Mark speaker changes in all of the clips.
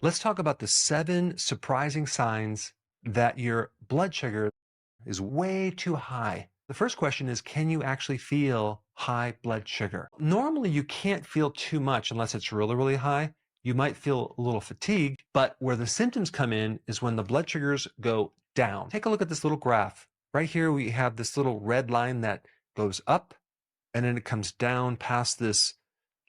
Speaker 1: Let's talk about the 7 surprising signs that your blood sugar is way too high. The first question is, can you actually feel high blood sugar? Normally, you can't feel too much unless it's really, really high. You might feel a little fatigued, but where the symptoms come in is when the blood sugars go down. Take a look at this little graph. Right here, we have this little red line that goes up and then it comes down past this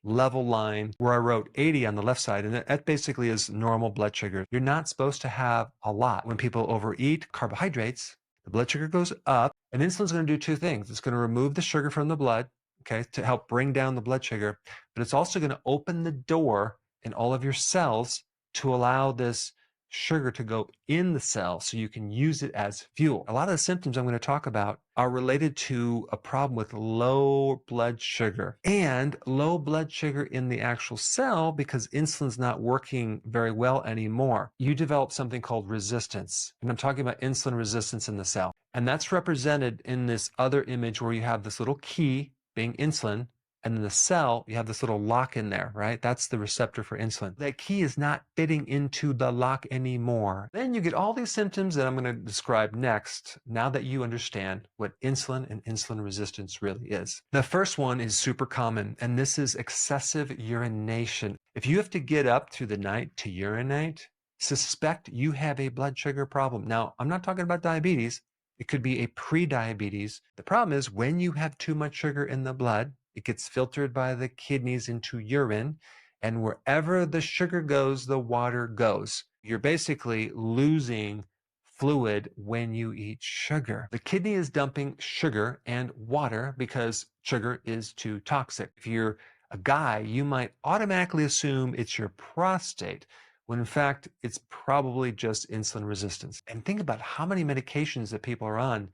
Speaker 1: level line where I wrote 80 on the left side, and that basically is normal blood sugar. You're not supposed to have a lot. When people overeat carbohydrates, the blood sugar goes up, and insulin's going to do two things. It's going to remove the sugar from the blood, okay, to help bring down the blood sugar, but it's also going to open the door in all of your cells to allow this sugar to go in the cell so you can use it as fuel. A lot of the symptoms I'm going to talk about are related to a problem with low blood sugar and low blood sugar in the actual cell because insulin's not working very well anymore. You develop something called resistance, and I'm talking about insulin resistance in the cell. And that's represented in this other image where you have this little key being insulin, and in the cell, you have this little lock in there, right? That's the receptor for insulin. That key is not fitting into the lock anymore. Then you get all these symptoms that I'm going to describe next, now that you understand what insulin and insulin resistance really is. The first one is super common, and this is excessive urination. If you have to get up through the night to urinate, suspect you have a blood sugar problem. Now, I'm not talking about diabetes. It could be a pre-diabetes. The problem is when you have too much sugar in the blood, it gets filtered by the kidneys into urine, and wherever the sugar goes, the water goes. You're basically losing fluid when you eat sugar. The kidney is dumping sugar and water because sugar is too toxic. If you're a guy, you might automatically assume it's your prostate, when in fact, it's probably just insulin resistance. And think about how many medications that people are on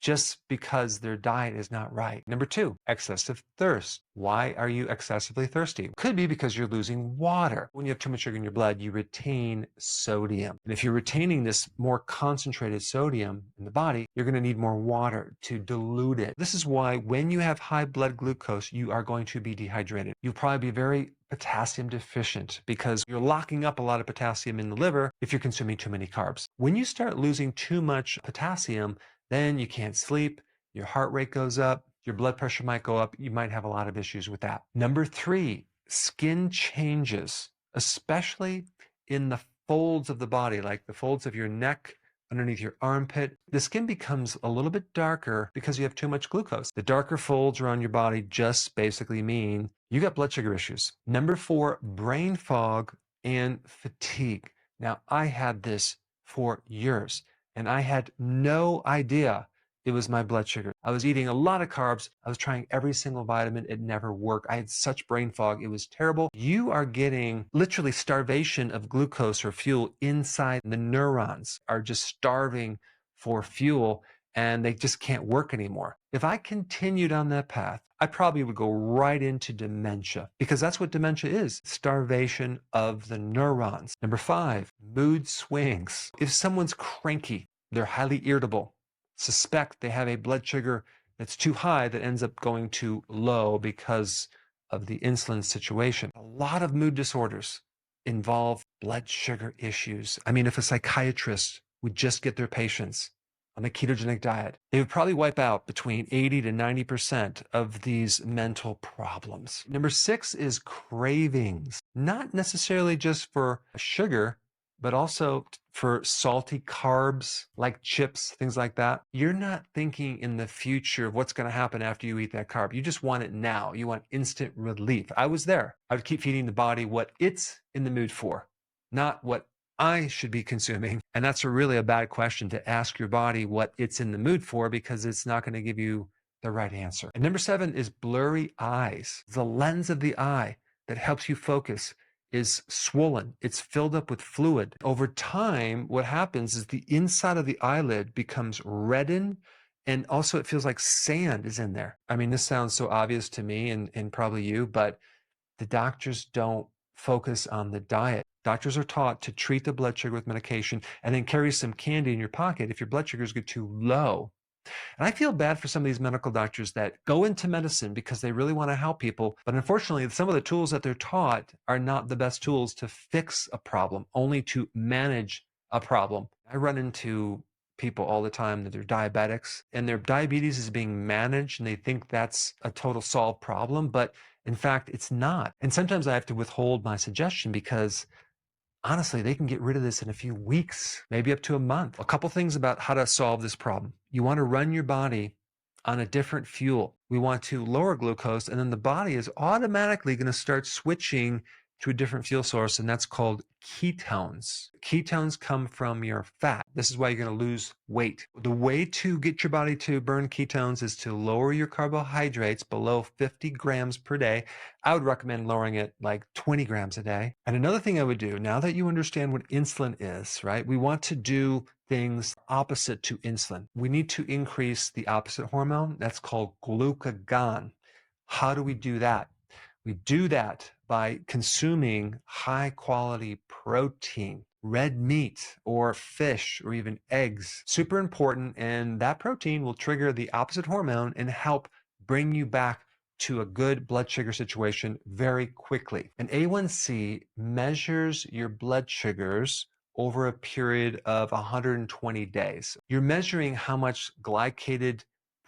Speaker 1: just because their diet is not right. Number 2, excessive thirst. Why are you excessively thirsty? Could be because you're losing water. When you have too much sugar in your blood, you retain sodium. And if you're retaining this more concentrated sodium in the body, you're going to need more water to dilute it. This is why when you have high blood glucose, you are going to be dehydrated. You'll probably be very potassium deficient because you're locking up a lot of potassium in the liver if you're consuming too many carbs. When you start losing too much potassium, then you can't sleep, your heart rate goes up, your blood pressure might go up, you might have a lot of issues with that. Number 3, skin changes, especially in the folds of the body, like the folds of your neck, underneath your armpit. The skin becomes a little bit darker because you have too much glucose. The darker folds around your body just basically mean you got blood sugar issues. Number 4, brain fog and fatigue. Now, I had this for years, and I had no idea it was my blood sugar. I was eating a lot of carbs. I was trying every single vitamin. It never worked. I had such brain fog. It was terrible. You are getting literally starvation of glucose or fuel inside. The neurons are just starving for fuel, and they just can't work anymore. If I continued on that path, I probably would go right into dementia, because that's what dementia is, starvation of the neurons. Number 5, mood swings. If someone's cranky, they're highly irritable, suspect they have a blood sugar that's too high that ends up going too low because of the insulin situation. A lot of mood disorders involve blood sugar issues. I mean, if a psychiatrist would just get their patients on a ketogenic diet, they would probably wipe out between 80 to 90% of these mental problems. Number 6 is cravings, not necessarily just for sugar, but also for salty carbs like chips, things like that. You're not thinking in the future of what's going to happen after you eat that carb. You just want it now. You want instant relief. I was there. I would keep feeding the body what it's in the mood for, not what I should be consuming. And that's really a bad question to ask your body what it's in the mood for, because it's not going to give you the right answer. And number 7 is blurry eyes. The lens of the eye that helps you focus is swollen. It's filled up with fluid. Over time, what happens is the inside of the eyelid becomes reddened, and also it feels like sand is in there. I mean, this sounds so obvious to me and probably you, but the doctors don't focus on the diet. Doctors are taught to treat the blood sugar with medication and then carry some candy in your pocket if your blood sugars get too low. And I feel bad for some of these medical doctors that go into medicine because they really want to help people. But unfortunately, some of the tools that they're taught are not the best tools to fix a problem, only to manage a problem. I run into people all the time that they're diabetics and their diabetes is being managed and they think that's a total solved problem. But in fact, it's not. And sometimes I have to withhold my suggestion because honestly, they can get rid of this in a few weeks, maybe up to a month. A couple things about how to solve this problem. You want to run your body on a different fuel. We want to lower glucose, and then the body is automatically going to start switching to a different fuel source, and that's called ketones. Ketones come from your fat. This is why you're going to lose weight. The way to get your body to burn ketones is to lower your carbohydrates below 50 grams per day. I would recommend lowering it like 20 grams a day. And another thing I would do, now that you understand what insulin is, right? We want to do things opposite to insulin. We need to increase the opposite hormone. That's called glucagon. How do we do that? We do that by consuming high quality protein, red meat or fish or even eggs. Super important. And that protein will trigger the opposite hormone and help bring you back to a good blood sugar situation very quickly. An A1C measures your blood sugars over a period of 120 days. You're measuring how much glycated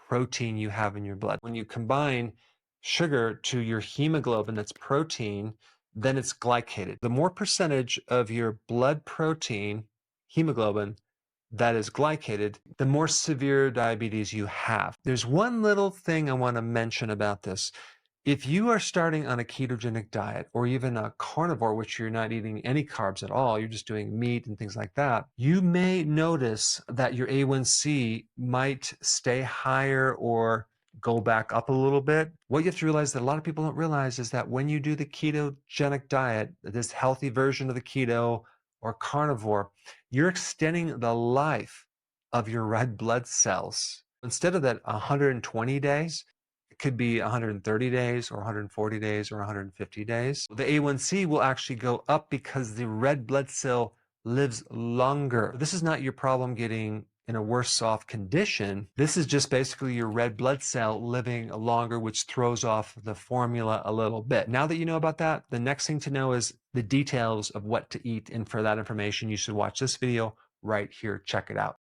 Speaker 1: protein you have in your blood. When you combine sugar to your hemoglobin, that's protein, then it's glycated. The more percentage of your blood protein, hemoglobin, that is glycated, the more severe diabetes you have. There's one little thing I want to mention about this. If you are starting on a ketogenic diet or even a carnivore, which you're not eating any carbs at all, you're just doing meat and things like that, you may notice that your A1C might stay higher or go back up a little bit. What you have to realize that a lot of people don't realize is that when you do the ketogenic diet, this healthy version of the keto or carnivore, you're extending the life of your red blood cells. Instead of that 120 days, it could be 130 days or 140 days or 150 days. The A1C will actually go up because the red blood cell lives longer. This is not your problem getting in a worse off condition. This is just basically your red blood cell living longer, which throws off the formula a little bit. Now that you know about that, the next thing to know is the details of what to eat. And for that information, you should watch this video right here. Check it out.